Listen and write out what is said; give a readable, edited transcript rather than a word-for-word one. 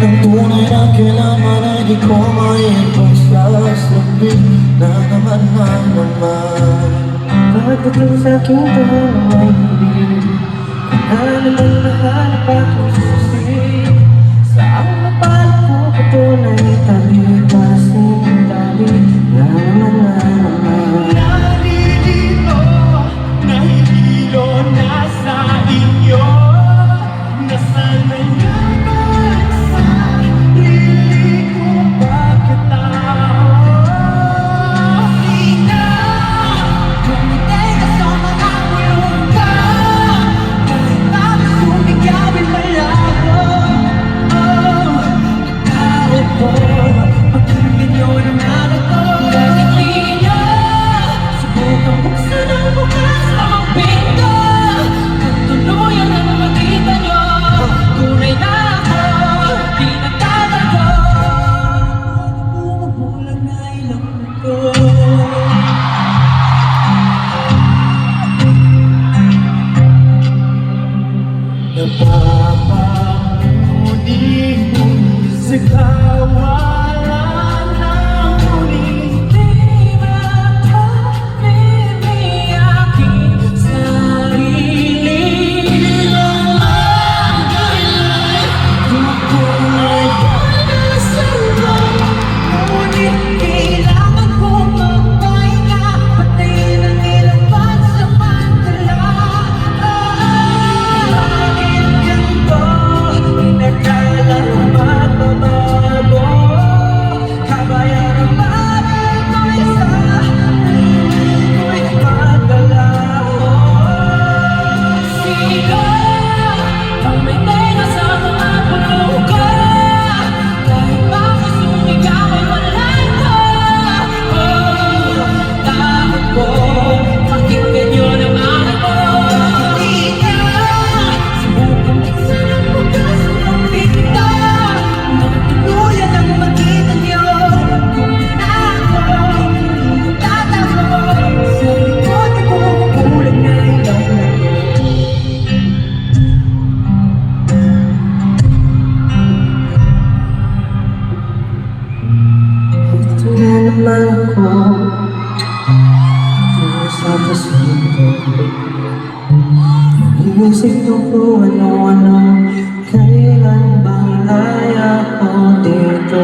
Ang tunay na kailangan ay di ko maipagsasabi na naman na naman. Pagdating sa aking tanong ay hindi ka na naman nahanap akong susi. Sa ang mapalad ko patunay tali-pasing tali na naman na naman. Nalilito, nahihilo na sa inyo. Nasanay na balik sa sarili ko pagkatao. Di na bumiti ka sa mga bulong ka. Kahit bakit sumigawin malabo. Tao ko, pakinggan nyo naman ako. Kahit di nyo subukang buksan ang bukas lamang pinto. Kung tuluyan ang makita nyo, tunay na ako, di nagtatago. Bumubulang na ilang ko. Napapamuni-muni sa kawalan ng muli. Di mapapiliyakin sarili. Ilang magdalay, tutunay ka na sa loob. Ngunit kailangan kong magpahinga, patayin ang ilang pansamantala. Bakit ganito? Inakala magbabago. Kabayan ang bagay ko'y sa sarili ko'y magdalaho. Sino ang may tenga sa mga pulong ko? Kahit bakit sumigaw ay walang ko. Takot ko, pakinggan nyo naman ako. Di na subukang buksan ang bukas ng pinto. Magtuluyan ang makita nyo. Kung na ako, tatago. Sa likod ay bumubulag na ilaw. Ito na naman ako, ito sa puso'n ko. Inisip ko kung ano-ano, kailan bang laya ko dito.